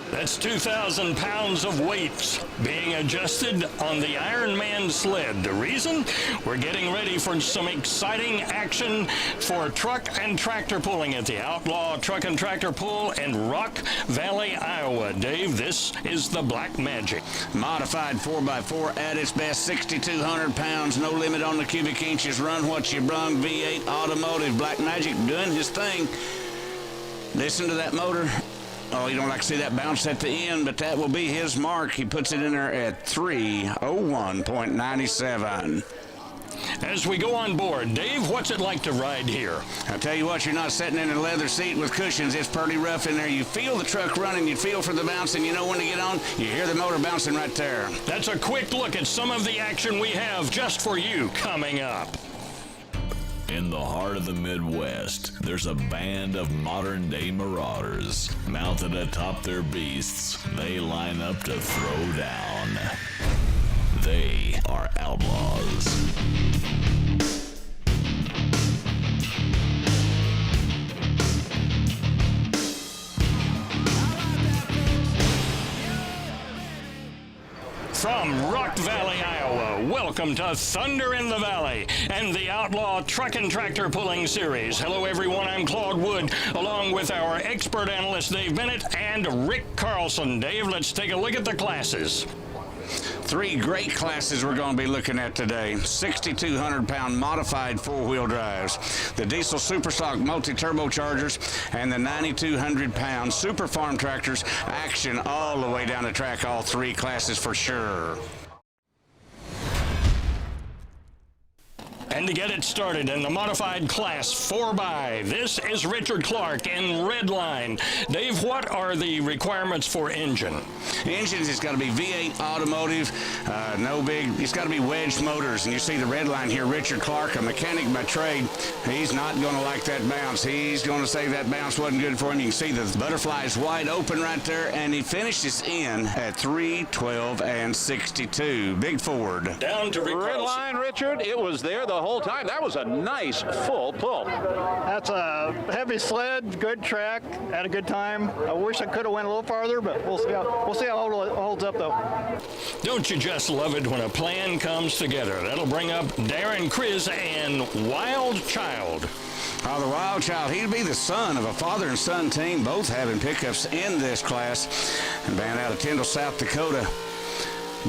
That's 2,000 pounds of weights being adjusted on the Iron Man sled. The reason? We're getting ready for some exciting action for truck and tractor pulling at the Outlaw Truck and Tractor Pull in Rock Valley, Iowa. Dave, this is the Black Magic. Modified 4x4 at its best, 6,200 pounds, no limit on the cubic inches, run what you brung, V8 automotive. Black Magic doing his thing. Listen to that motor. Oh, you don't like to see that bounce at the end, but that will be his mark. He puts it in there at 3:01.97. As we go on board, Dave, what's it like to ride here? I'll tell you what, you're not sitting in a leather seat with cushions. It's pretty rough in there. You feel the truck running, you feel for the bounce, and you know when to get on. You hear the motor bouncing right there. That's a quick look at some of the action we have just for you coming up. In the heart of the Midwest, there's a band of modern-day marauders. Mounted atop their beasts, they line up to throw down. They are outlaws. From Rock Valley, Iowa, welcome to Thunder in the Valley and the Outlaw Truck and Tractor Pulling Series. Hello, everyone. I'm Claude Wood, along with our expert analyst, Dave Bennett, and Rick Carlson. Dave, let's take a look at the classes. Three great classes we're going to be looking at today. 6,200-pound modified four-wheel drives, the diesel superstock multi-turbochargers, and the 9,200-pound super farm tractors. Action all the way down the track, all three classes for sure. And to get it started in the modified class 4x, this is Richard Clark in red line. Dave, what are the requirements for engine? Engines, it's got to be V8 automotive, no big, it's got to be wedged motors. And you see the red line here, Richard Clark, a mechanic by trade. He's not going to like that bounce. He's going to say that bounce wasn't good for him. You can see the butterfly is wide open right there, and he finishes in at 3:12.62. Big Ford. Down to red line, Richard. It was there the whole time. That was a nice full pull. That's a heavy sled, good track, had a good time. I wish I could have went a little farther, but we'll see how it holds up though. Don't you just love it when a plan comes together? That'll bring up Darren Chris and Wild Child. Oh, the Wild Child, he'd be the son of a father and son team, both having pickups in this class. A band out of Tyndall, South Dakota.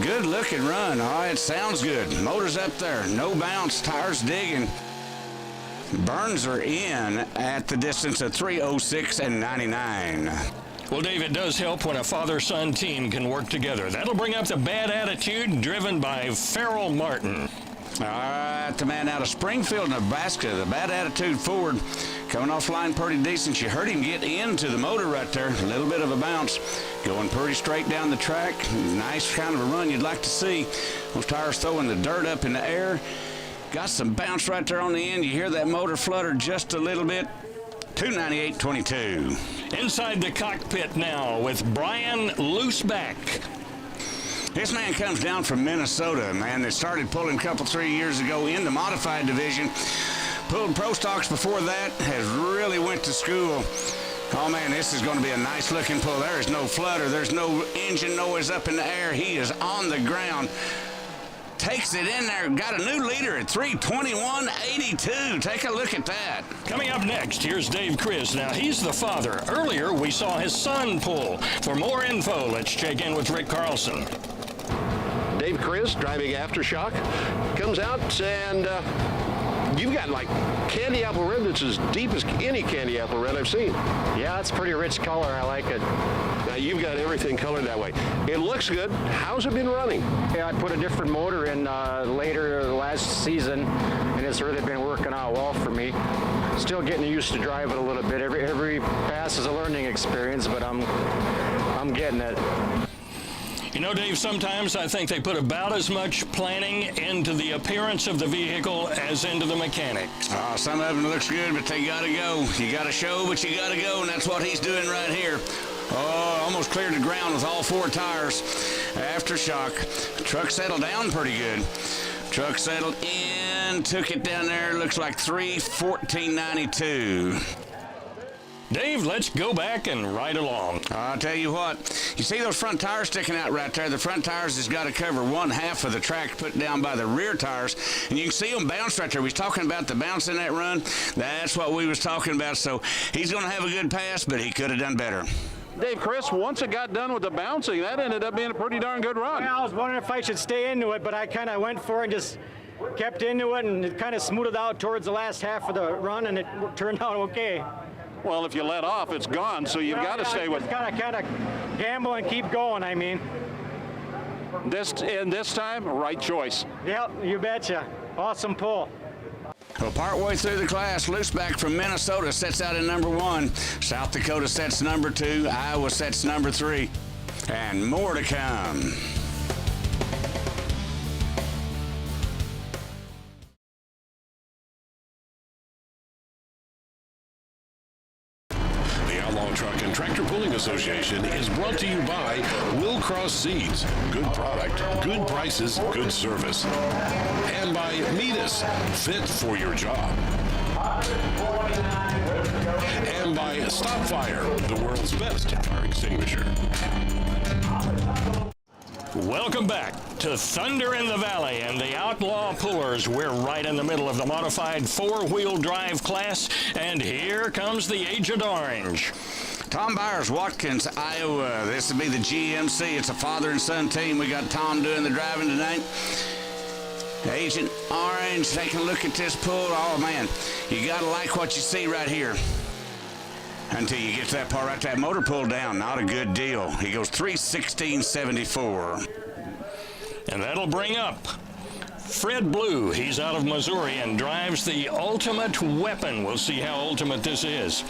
Good looking run. Oh, it sounds good. Motor's up there. No bounce. Tires digging. Burns are in at the distance of 3:06.99. Well, Dave, it does help when a father-son team can work together. That'll bring up the Bad Attitude, driven by Farrell Martin. All right, the man out of Springfield, Nebraska, the Bad Attitude Ford, coming off line pretty decent. You heard him get into the motor right there. A little bit of a bounce. Going pretty straight down the track. Nice kind of a run you'd like to see. Those tires throwing the dirt up in the air. Got some bounce right there on the end. You hear that motor flutter just a little bit. 298.22. Inside the cockpit now with Brian Looseback. This man comes down from Minnesota, man. They started pulling a couple, 3 years ago in the modified division. Pulled pro stocks before that, has really went to school. Oh man, this is going to be a nice looking pull. There is no flutter, there's no engine noise up in the air. He is on the ground. Takes it in there, got a new leader at 3:21.82. Take a look at that. Coming up next, here's Dave Chris. Now, he's the father. Earlier, we saw his son pull. For more info, let's check in with Rick Carlson. Dave Chris driving AFTERSHOCK comes out and you've got like candy apple red that's as deep as any candy apple red I've seen. Yeah, it's pretty rich color. I like it. Now you've got everything colored that way. It looks good. How's it been running? Yeah, I put a different motor in later last season, and it's really been working out well for me. Still getting used to drive it a little bit. Every pass is a learning experience, but I'm getting it. You know, Dave, sometimes I think they put about as much planning into the appearance of the vehicle as into the mechanics. Some of them looks good, but they got to go. You got to show, but you got to go, and that's what he's doing right here. Oh, almost cleared the ground with all four tires. AFTERSHOCK. Truck settled down pretty good. Truck settled in, took it down there. Looks like 3:14.92. Dave, let's go back and ride along. I'll tell you what, you see those front tires sticking out right there? The front tires has got to cover one half of the track put down by the rear tires, and you can see them bounce right there. We was talking about the bounce in that run. That's what we was talking about, so he's going to have a good pass, but he could have done better. Dave, Chris, once it got done with the bouncing, that ended up being a pretty darn good run. Yeah, I was wondering if I should stay into it, but I kind of went for it and just kept into it, and it kind of smoothed out towards the last half of the run, and it turned out okay. Well, if you let off, it's gone, so you've got to stay with it. Kind of gamble and keep going, I mean. This time, right choice. Yep, you betcha. Awesome pull. Well, partway through the class, Looseback from Minnesota sets out in number 1. South Dakota sets number 2. Iowa sets number 3. And more to come. The Outlaw Truck and Tractor Pulling Association is brought to you by Will Cross Seeds. Good product, good prices, good service. And by Metis, fit for your job. And by Stop Fire, the world's best fire extinguisher. Welcome back to Thunder in the Valley and the Outlaw Pullers. We're right in the middle of the modified four-wheel drive class, and here comes the Agent Orange. Tom Byers, Watkins, Iowa. This will be the GMC. It's a father and son team. We got Tom doing the driving tonight. Agent Orange, taking a look at this pull. Oh, man, you got to like what you see right here. Until you get to that part right there. Motor pull down, not a good deal. He goes 3:16.74. And that'll bring up Fred Blue. He's out of Missouri and drives the Ultimate Weapon. We'll see how ultimate this is.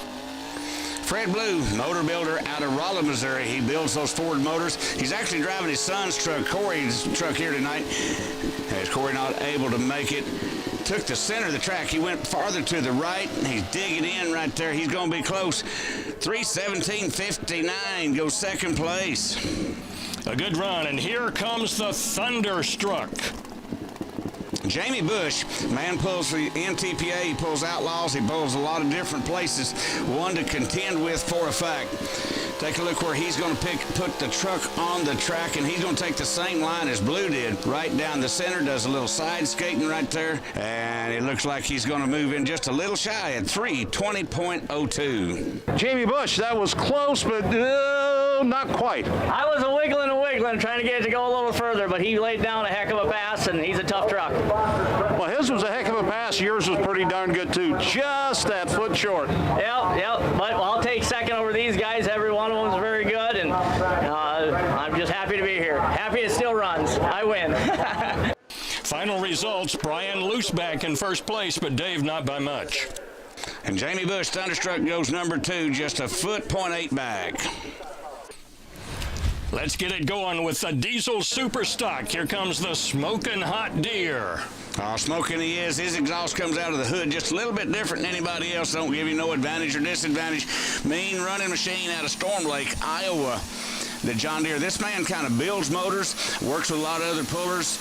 Fred Blue, motor builder out of Rolla, Missouri. He builds those Ford motors. He's actually driving his son's truck, Corey's truck, here tonight. As Corey not able to make it, took the center of the track. He went farther to the right. He's digging in right there. He's going to be close. 3:17.59 goes second place. A good run, and here comes the Thunderstruck. Jamie Bush, man, pulls the NTPA, he pulls Outlaws, he pulls a lot of different places, one to contend with for a fact. Take a look where he's going to put the truck on the track, and he's going to take the same line as Blue did, right down the center, does a little side skating right there, and it looks like he's going to move in just a little shy at 3:20.02. Jamie Bush, that was close, but not quite. I was wiggling and wiggling, trying to get it to go a little further, but he laid down a heck of a pass, and he's a tough truck. Well, his was a heck of a pass. Yours was pretty darn good, too. Just that foot short. Yep, but I'll take second over these guys. Every one of them is very good, and I'm just happy to be here. Happy it still runs. I win. Final results, Brian Looseback in first place, but Dave not by much. And Jamie Bush, Thunderstruck, goes number 2, just a 1.8 back. Let's get it going with the diesel super stock. Here comes the smoking hot DEERE. Oh, smoking he is. His exhaust comes out of the hood just a little bit different than anybody else. Don't give you no advantage or disadvantage. Mean running machine out of Storm Lake, Iowa. The John Deere. This man kind of builds motors, works with a lot of other pullers,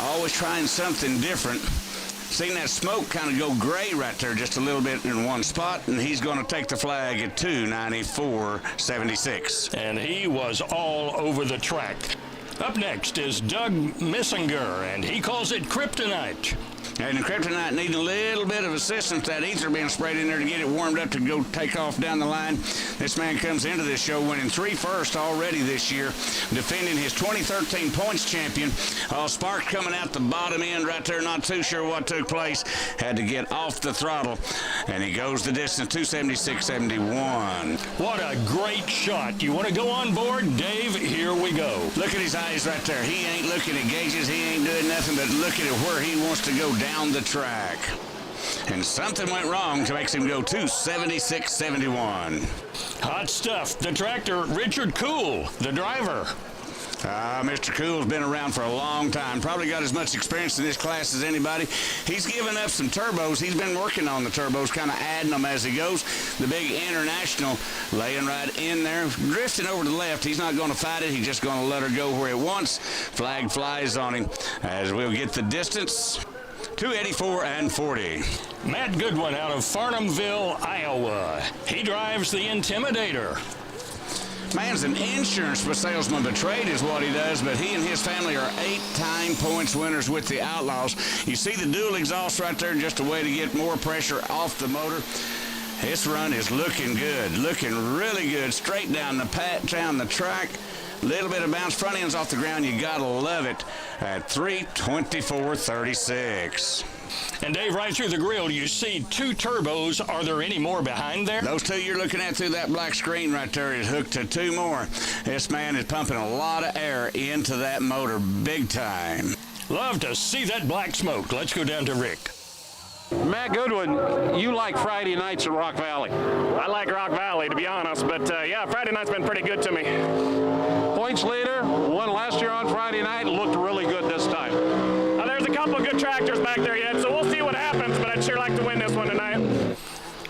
always trying something different. Seen that smoke kind of go gray right there just a little bit in one spot, and he's going to take the flag at 2:94.76. And he was all over the track. Up next is Doug Missinger, and he calls it KRYPTONITE. And the KRYPTONITE needing a little bit of assistance, that ether being sprayed in there to get it warmed up to go take off down the line. This man comes into this show winning 3 firsts already this year, defending his 2013 points champion. Spark coming out the bottom end right there, not too sure what took place. Had to get off the throttle, and he goes the distance, 276.71. What a great shot. You want to go on board? Dave, here we go. Look at his eyes right there. He ain't looking at gauges. He ain't doing nothing but looking at where he wants to go down the track. And something went wrong to make him go 276.71. Hot stuff. The tractor, Richard Cool, the driver. Mr. Cool's been around for a long time. Probably got as much experience in this class as anybody. He's given up some turbos. He's been working on the turbos, kind of adding them as he goes. The big International laying right in there, drifting over to the left. He's not going to fight it. He's just going to let her go where it wants. Flag flies on him as we'll get the distance. 284 and 40. Matt Goodwin out of Farnhamville, Iowa. He drives the Intimidator. Man's an insurance salesman by trade is what he does, but he and his family are 8-time points winners with the Outlaws. You see the dual exhaust right there, just a way to get more pressure off the motor. This run is looking good, looking really good. Straight down the track. Little bit of bounce, front end's off the ground. You gotta love it at 324.36. And Dave, right through the grill, you see 2 turbos. Are there any more behind there? Those 2 you're looking at through that black screen right there is hooked to 2 more. This man is pumping a lot of air into that motor big time. Love to see that black smoke. Let's go down to Rick. Matt Goodwin, you like Friday nights at Rock Valley. I like Rock Valley, to be honest, but yeah, Friday night's been pretty good to me. Points leader, won last year on Friday night, looked really good this time. There's a couple good tractors back there yet, so we'll see what happens, but I'd sure like to win this one tonight.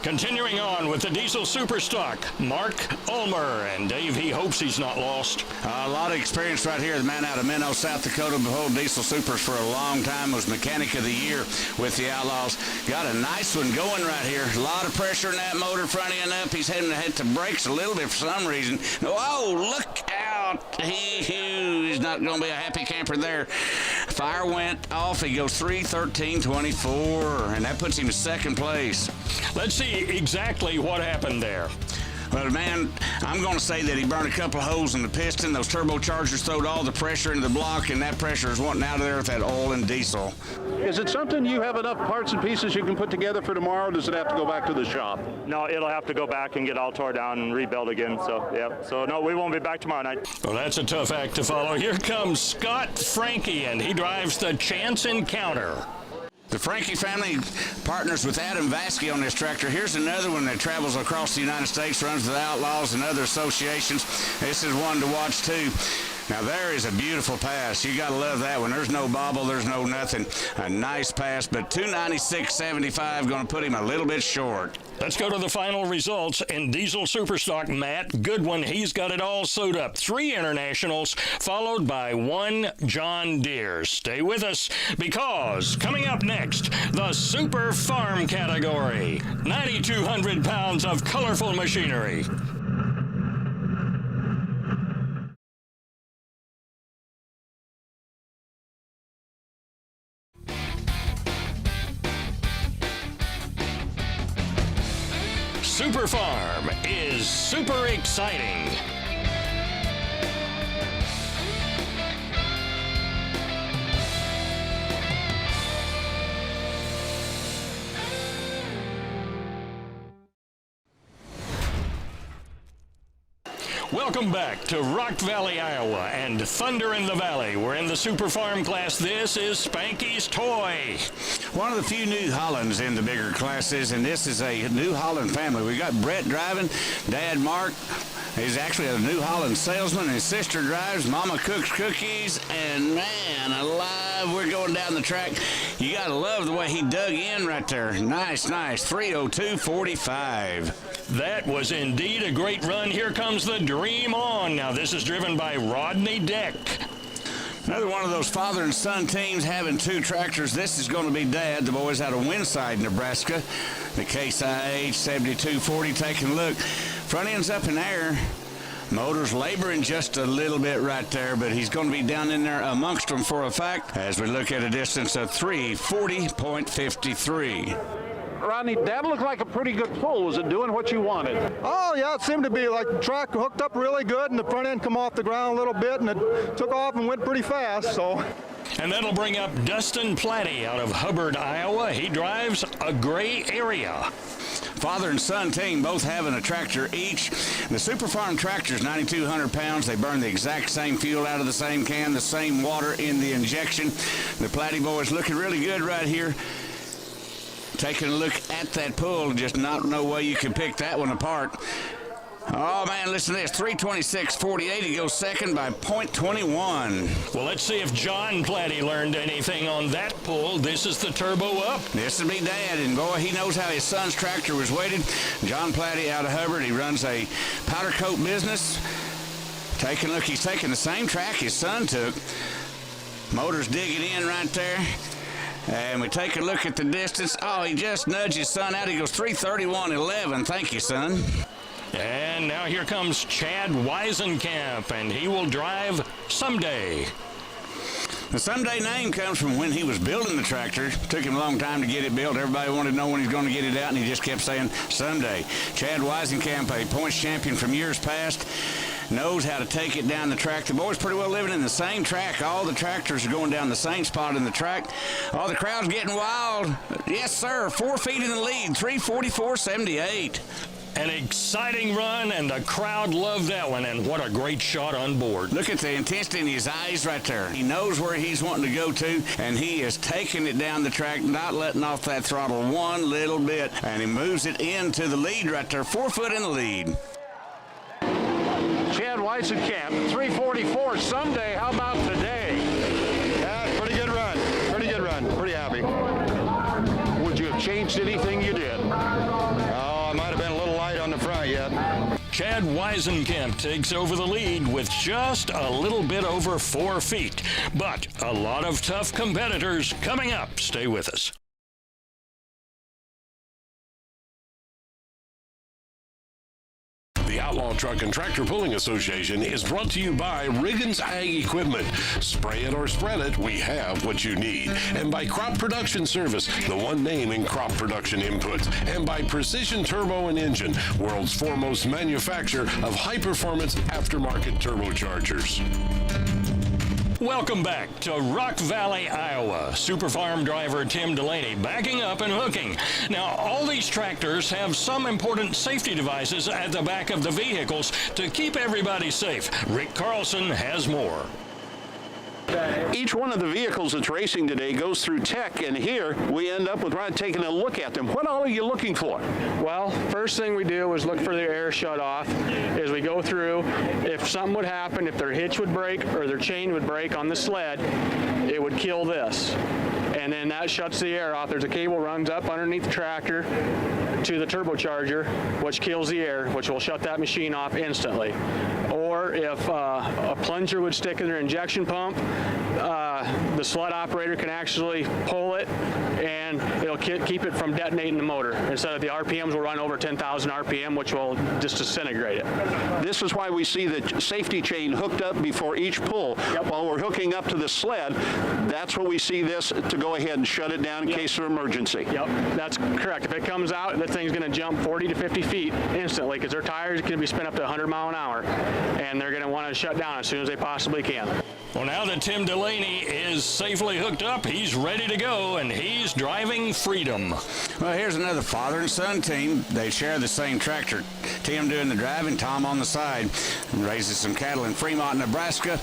Continuing on with the diesel super stock, Mark Ulmer. And Dave, he hopes he's not lost. A lot of experience right here. The man out of Minnow, South Dakota, pulled diesel supers for a long time, was mechanic of the year with the Outlaws. Got a nice one going right here. A lot of pressure in that motor, front end up. He's having to hit the brakes a little bit for some reason. Oh, look out. He's not going to be a happy camper there. Fire went off. He goes 3:13.24, and that puts him in second place. Let's see exactly what happened there. Well, man, I'm going to say that he burned a couple of holes in the piston. Those turbochargers throwed all the pressure into the block, and that pressure is wanting out of there with that oil and diesel. Is it something you have enough parts and pieces you can put together for tomorrow, or does it have to go back to the shop? No, it'll have to go back and get all tore down and rebuilt again, so yeah. So no, we won't be back tomorrow night. Well, that's a tough act to follow. Here comes Scott Frankie, and he drives the Chance Encounter. The Frankie family partners with Adam Vasky on this tractor. Here's another one that travels across the United States, runs with the Outlaws and other associations. This is one to watch, too. Now, there is a beautiful pass. You got to love that one. There's no bobble. There's no nothing. A nice pass, but 296.75 going to put him a little bit short. Let's go to the final results in diesel superstock. Matt Goodwin, he's got it all sewed up. 3 internationals, followed by 1 John Deere. Stay with us, because coming up next, the Super Farm category. 9,200 pounds of colorful machinery. Super Farm is super exciting. Welcome back to Rock Valley, Iowa, and Thunder in the Valley. We're in the Super Farm class. This is Spanky's Toy. One of the few New Hollands in the bigger classes, and this is a New Holland family. We got Brett driving, Dad Mark is actually a New Holland salesman, his sister drives, Mama cooks cookies, and man alive, we're going down the track. You gotta love the way he dug in right there. Nice, 3:02.45. That was indeed a great run. Here comes the Dream On. Now, this is driven by Rodney Deck. Another one of those father and son teams having 2 tractors. This is going to be Dad, the boys out of Winside, Nebraska. The Case IH 7240, taking a look. Front end's up in air. Motor's laboring just a little bit right there, but he's going to be down in there amongst them for a fact as we look at a distance of 3:40.53. Rodney, that looked like a pretty good pull. Was it doing what you wanted? Oh, yeah, it seemed to be like the track hooked up really good, and the front end come off the ground a little bit, and it took off and went pretty fast, so. And that'll bring up Dustin Platty out of Hubbard, Iowa. He drives a gray area. Father and son team both having a tractor each. The Super Farm tractor is 9,200 pounds. They burn the exact same fuel out of the same can, the same water in the injection. The Platty boys looking really good right here. Taking a look at that pull, just not no way you can pick that one apart. Oh, man, listen to this. 3:26.48. He goes second by .21. Well, let's see if John Platty learned anything on that pull. This is the turbo up. This would be Dad, and boy, he knows how his son's tractor was weighted. John Platty out of Hubbard. He runs a powder coat business. Taking a look, he's taking the same track his son took. Motor's digging in right there. And we take a look at the distance. Oh, he just nudged his son out. He goes 3:31.11. Thank you, son. And now here comes Chad Weisenkamp, and he will drive Someday. The Someday name comes from when he was building the tractor. Took him a long time to get it built. Everybody wanted to know when he's going to get it out, and he just kept saying Someday. Chad Weisenkamp, a points champion from years past, knows how to take it down the track. The boys pretty well living in the same track. All the tractors are going down the same spot in the track. All the crowd's getting wild. Yes, sir. 4 feet in the lead, 3:44.78. An exciting run, and the crowd loved that one, and what a great shot on board. Look at the intensity in his eyes right there. He knows where he's wanting to go to, and he is taking it down the track, not letting off that throttle one little bit, and he moves it into the lead right there, 4 foot in the lead. Chad Weisenkamp, 3:44 Someday. How about today? Pretty good run. Pretty good run. Pretty happy. Would you have changed anything you did? Oh, I might have been a little light on the front yet. Chad Weisenkamp takes over the lead with just a little bit over 4 feet. But a lot of tough competitors coming up. Stay with us. The Outlaw Truck and Tractor Pulling Association is brought to you by Riggins Ag Equipment. Spray it or spread it, we have what you need. And by Crop Production Service, the one name in crop production inputs. And by Precision Turbo and Engine, world's foremost manufacturer of high-performance aftermarket turbochargers. Welcome back to Rock Valley, Iowa. Super Farm driver Tim Delaney backing up and hooking. Now, all these tractors have some important safety devices at the back of the vehicles to keep everybody safe. Rick Carlson has more. Each one of the vehicles that's racing today goes through tech, and here we end up with Rod taking a look at them. What all are you looking for? Well, first thing we do is look for their air shut off. As we go through, if something would happen, if their hitch would break or their chain would break on the sled, it would kill this. And then that shuts the air off. There's a cable runs up underneath the tractor to the turbocharger, which kills the air, which will shut that machine off instantly. Or if a plunger would stick in their injection pump, the sled operator can actually pull it, and it'll keep it from detonating the motor. Instead of the RPMs will run over 10,000 RPM, which will just disintegrate it. This is why we see the safety chain hooked up before each pull. Yep. While we're hooking up to the sled, that's when we see this to go ahead and shut it down in case of emergency. Yep, that's correct. If it comes out, the thing's going to jump 40 to 50 feet instantly because their tires can be spin up to 100 mile an hour, and they're going to want to shut down as soon as they possibly can. Well, now that Tim Delaney is safely hooked up, he's ready to go, and he's driving Freedom. Well, here's another father and son team. They share the same tractor. Tim doing the driving, Tom on the side. Raises some cattle in Fremont, Nebraska.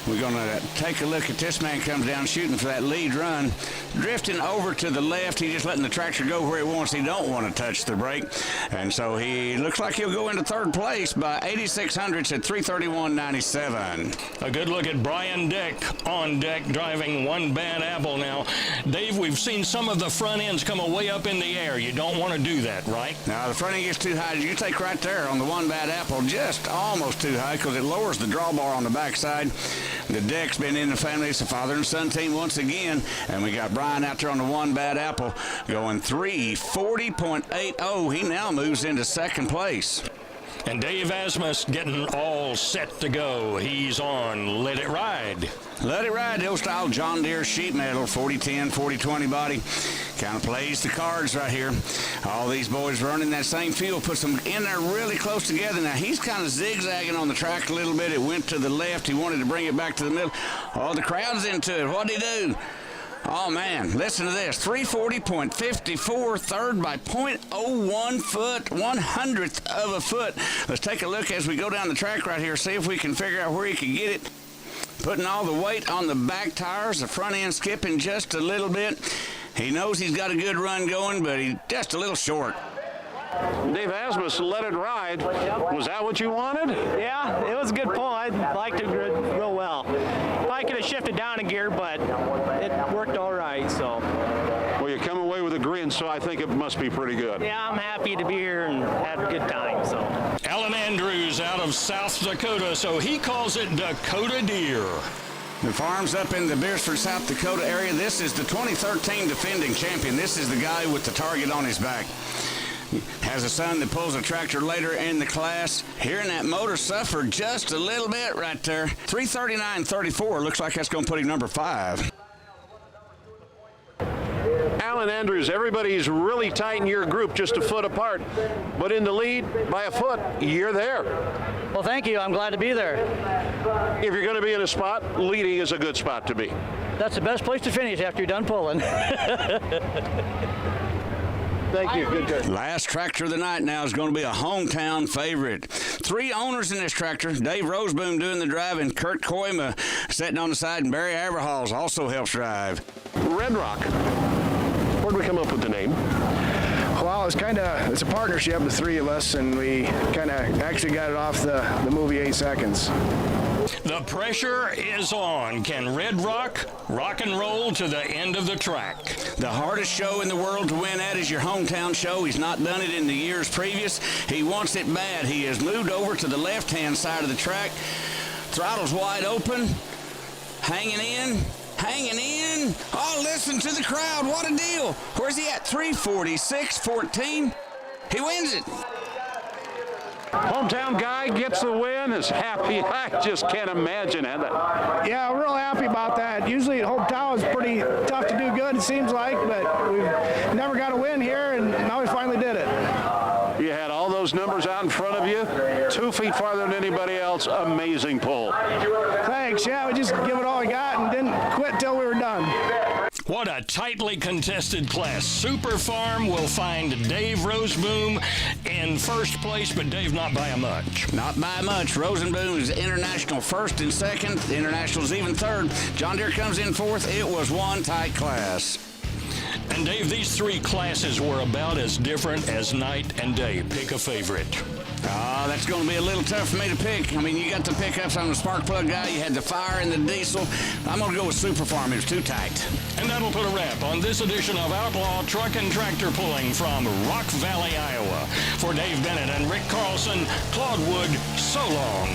We're going to take a look at this man comes down shooting for that lead run. Drifting over to the left. He's just letting the tractor go where he wants. He don't want to touch the brake. And so he looks like he'll go into third place by 8,600 at 3:31.97. A good look at Brian Deck on deck driving One Bad Apple now. Dave, we've seen some of the front ends come way up in the air. You don't want to do that, right? Now, the front end gets too high. You take right there on the One Bad Apple, just almost too high because it lowers the drawbar on the backside. The Deck's been in the family. It's a father and son team once again. And we got Brian out there on the One Bad Apple going 3:40.80. He now moves into second place. And Dave Asmus getting all set to go. He's on Let It Ride. Let It Ride, the old style John Deere sheet metal, 4010, 4020 body. Kind of plays the cards right here. All these boys running that same field, puts them in there really close together. Now, he's kind of zigzagging on the track a little bit. It went to the left. He wanted to bring it back to the middle. Oh, the crowd's into it. What'd he do? Oh, man, listen to this. 340.54, third by 0.01 foot, 1/100th of a foot. Let's take a look as we go down the track right here, see if we can figure out where he can get it. Putting all the weight on the back tires, the front end skipping just a little bit. He knows he's got a good run going, but he's just a little short. Dave Asmus, Let It Ride. Was that what you wanted? Yeah, it was a good pull. I liked it real well. I could have shifted down a gear, but it worked all right, so. Well, you come away with a grin, so I think it must be pretty good. Yeah, I'm happy to be here and have a good time, so. Alan Andrews out of South Dakota, so he calls it Dakota Deere. The farm's up in the Beersford, South Dakota area. This is the 2013 defending champion. This is the guy with the target on his back. Has a son that pulls a tractor later in the class. Hearing that motor suffer just a little bit right there. 339.34, looks like that's going to put him number 5. Alan Andrews, everybody's really tight in your group, just a foot apart, but in the lead by a foot. You're there. Well, thank you. I'm glad to be there. If you're going to be in a spot, leading is a good spot to be. That's the best place to finish after you're done pulling. Thank you. Good. Last tractor of the night now is going to be a hometown favorite. 3 owners in this tractor. Dave Roseboom doing the driving, Kurt Koima sitting on the side, and Barry Aberhals also helps drive. Red Rock. Where'd we come up with the name? Well, it's a partnership, the 3 of us, and we kind of actually got it off the movie 8 Seconds. The pressure is on. Can Red Rock rock and roll to the end of the track? The hardest show in the world to win at is your hometown show. He's not done it in the years previous. He wants it bad. He has moved over to the left-hand side of the track. Throttle's wide open. Hanging in. Oh, listen to the crowd. What a deal. Where's he at? 346.14. He wins it. Hometown guy gets the win, is happy. I just can't imagine it. Yeah, we're real happy about that. Usually at hometown is pretty tough to do good, it seems like, but we've never got a win here, and now we finally did it. You had all those numbers out in front of you, 2 feet farther than anybody else. Amazing pull. Thanks. Yeah, we just give it all we got and didn't quit till we were done. What a tightly contested class. Super Farm will find Dave Roseboom in first place, but Dave not by a much. Not by much. Rosenboom is international first and second. The international's even third. John Deere comes in fourth. It was one tight class. And Dave, these 3 classes were about as different as night and day. Pick a favorite. That's going to be a little tough for me to pick. I mean, you got the pickups. I'm a spark plug guy. You had the fire and the diesel. I'm going to go with Super Farm. It was too tight. And that'll put a wrap on this edition of Outlaw Truck and Tractor Pulling from Rock Valley, Iowa. For Dave Bennett and Rick Carlson, Claude Wood, so long.